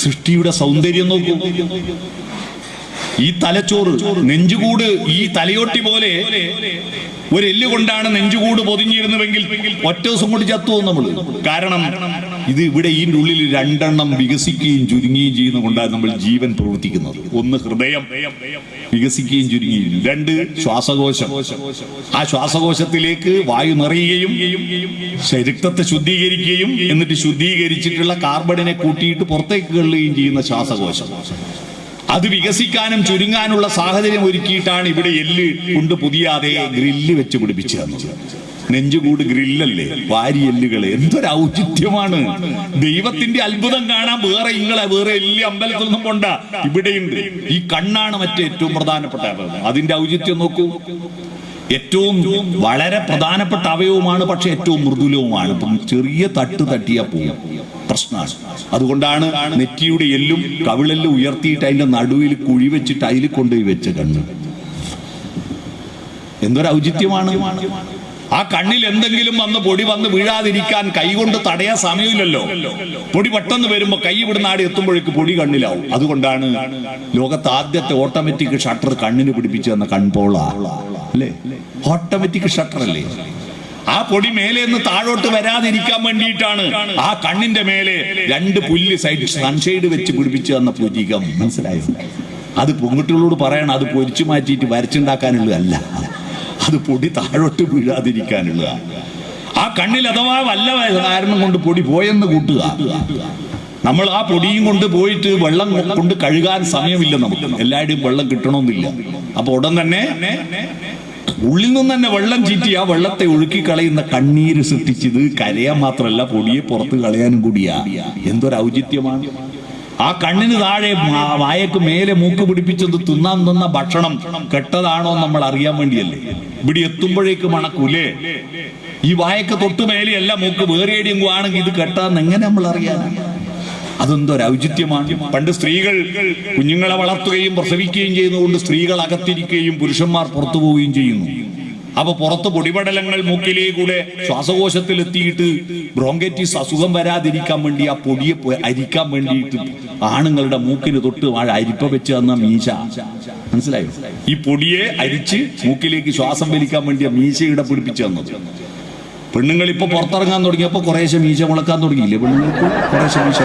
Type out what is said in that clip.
സൃഷ്ടിയുടെ സൗന്ദര്യം നോക്കൂ. ഈ തലച്ചോറ്, നെഞ്ചുകൂട് ഈ തലയോട്ടി പോലെ ഒരു എല്ല് കൊണ്ടാണ് നെഞ്ചുകൂട് പൊതിഞ്ഞിരുന്നുവെങ്കിൽ ഒറ്റ ദിവസം കൊണ്ട് ചത്തുപോകും നമ്മൾ. കാരണം ഇത് ഇവിടെ ഈ ഉള്ളിൽ രണ്ടെണ്ണം വികസിക്കുകയും ചുരുങ്ങുകയും ചെയ്യുന്ന കൊണ്ടാണ് നമ്മൾ ജീവൻ പ്രവർത്തിക്കുന്നത്. ഒന്ന് ഹൃദയം വികസിക്കുകയും ചുരുങ്ങുകയും, രണ്ട് ശ്വാസകോശം. ആ ശ്വാസകോശത്തിലേക്ക് വായു നിറയുകയും രക്തത്തെ ശുദ്ധീകരിക്കുകയും എന്നിട്ട് ശുദ്ധീകരിച്ചിട്ടുള്ള കാർബണിനെ കൂട്ടിയിട്ട് പുറത്തേക്ക് തള്ളുകയും ചെയ്യുന്ന ശ്വാസകോശം. അത് വികസിക്കാനും ചുരുങ്ങാനുള്ള സാഹചര്യം ഒരുക്കിയിട്ടാണ് ഇവിടെ എല്ല് കൊണ്ട് പുതിയാതെ ഗ്രില്ല് വെച്ച് പിടിപ്പിച്ചു തന്നത്. നെഞ്ചുകൂട് ഗ്രില്ലല്ലേ, വാരി എല്ലുകള്. എന്തൊരു ഔചിത്യമാണ്! ദൈവത്തിന്റെ അത്ഭുതം കാണാൻ വേറെ എല്ല് അമ്പലത്തിൽ കൊണ്ട ഇവിടെയുണ്ട്. ഈ കണ്ണാണ് ഏറ്റവും പ്രധാനപ്പെട്ട അവയവം. അതിന്റെ ഔചിത്യം നോക്കൂ. ഏറ്റവും വളരെ പ്രധാനപ്പെട്ട അവയവമാണ്, പക്ഷെ ഏറ്റവും മൃദുലവുമാണ്. ചെറിയ തട്ടിയാ പോവും, പ്രശ്നമാണ്. അതുകൊണ്ടാണ് നെറ്റിയുടെ എല്ലും കവിളെല്ലും ഉയർത്തിയിട്ട് അതിന്റെ നടുവിൽ കുഴി വെച്ചിട്ട് അതിൽ കൊണ്ടുപോയി വെച്ച കണ്ണ്. എന്തൊരു ഔചിത്യമാണ്! ആ കണ്ണിൽ എന്തെങ്കിലും പൊടി വന്ന് വീഴാതിരിക്കാൻ കൈകൊണ്ട് തടയാൻ സമയമില്ലല്ലോ. പൊടി പെട്ടെന്ന് വരുമ്പോ കൈ ഇവിടുന്ന് ആടി എത്തുമ്പോഴേക്ക് പൊടി കണ്ണിലാവും. അതുകൊണ്ടാണ് ലോകത്ത് ആദ്യത്തെ ഓട്ടോമാറ്റിക് ഷട്ടർ കണ്ണിന് പിടിപ്പിച്ചു തന്ന കൺപോള അല്ലേ? ഓട്ടോമാറ്റിക് ഷട്ടർ അല്ലേ? ആ പൊടി മേലെ നിന്ന് താഴോട്ട് വരാതിരിക്കാൻ വേണ്ടിയിട്ടാണ് ആ കണ്ണിന്റെ മേലെ രണ്ട് പുല്ല് സൺഷെയ്ഡ് വെച്ച് പിടിപ്പിച്ചു തന്ന പൂജികം. മനസ്സിലായോ? അത് പെൺകുട്ടികളോട് പറയണം, അത് പൊരിച്ചു മാറ്റിയിട്ട് വരച്ചുണ്ടാക്കാനുള്ളതല്ല, അത് പൊടി താഴോട്ട് വീഴാതിരിക്കാനുള്ള. ആ കണ്ണിൽ അഥവാ വല്ല കാരണം കൊണ്ട് പൊടി പോയെന്ന് കൂട്ടുക. നമ്മൾ ആ പൊടിയും കൊണ്ട് പോയിട്ട് വെള്ളം കൊണ്ട് കഴുകാൻ സമയമില്ല നമുക്ക്. എല്ലാവരുടെയും വെള്ളം കിട്ടണമെന്നില്ല. അപ്പൊ ഉടൻ തന്നെ ഉള്ളിൽ നിന്ന് തന്നെ വെള്ളം ചീറ്റി ആ വെള്ളത്തെ ഒഴുക്കി കളയുന്ന കണ്ണീര് സൃഷ്ടിച്ചത് കരയാൻ മാത്രമല്ല, പൊടിയെ പുറത്ത് കളയാനും കൂടിയാ. എന്തൊരു ഔചിത്യമാണ്! ആ കണ്ണിന് താഴെ വായക്ക് മേലെ മൂക്ക് പിടിപ്പിച്ചത് തിന്നാൻ തന്ന ഭക്ഷണം കെട്ടതാണോ നമ്മൾ അറിയാൻ വേണ്ടിയല്ലേ? ഇവിടെ എത്തുമ്പോഴേക്ക് മണക്കൂലേ? ഈ വായക്ക് തൊട്ട് മേലെയല്ല മൂക്ക് വേറെയും ആണെങ്കിൽ ഇത് കെട്ടാന്ന് എങ്ങനെ നമ്മൾ അറിയാനാണ്? അതെന്തൊരു ഔചിത്യമാണ്! പണ്ട് സ്ത്രീകൾ കുഞ്ഞുങ്ങളെ വളർത്തുകയും പ്രസവിക്കുകയും ചെയ്യുന്നതുകൊണ്ട് സ്ത്രീകൾ അകത്തിരിക്കുകയും പുരുഷന്മാർ പുറത്തു പോവുകയും ചെയ്യുന്നു. അപ്പൊ പുറത്ത് പൊടിപടലങ്ങൾ മൂക്കിലേക്കൂടെ ശ്വാസകോശത്തിൽ എത്തിയിട്ട് ബ്രോങ്കൈറ്റിസ് അസുഖം വരാതിരിക്കാൻ വേണ്ടി ആ പൊടിയെ അരിക്കാൻ വേണ്ടിയിട്ട് ആണുങ്ങളുടെ മൂക്കിന് തൊട്ട് അരിപ്പ വെച്ച് തന്ന മീശ. മനസ്സിലായോ? ഈ പൊടിയെ അരിച്ച് മൂക്കിലേക്ക് ശ്വാസം വലിക്കാൻ വേണ്ടിയ മീശയുടെ പിടിപ്പിച്ചു തന്നത്. പെണ്ണുങ്ങൾ ഇപ്പൊ പുറത്തിറങ്ങാൻ തുടങ്ങിയപ്പോ കുറേശ്ശെ മീശ മുളക്കാൻ തുടങ്ങിയില്ലേ? പെണ്ണുങ്ങൾക്ക് കുറേശ്ശെ മീശ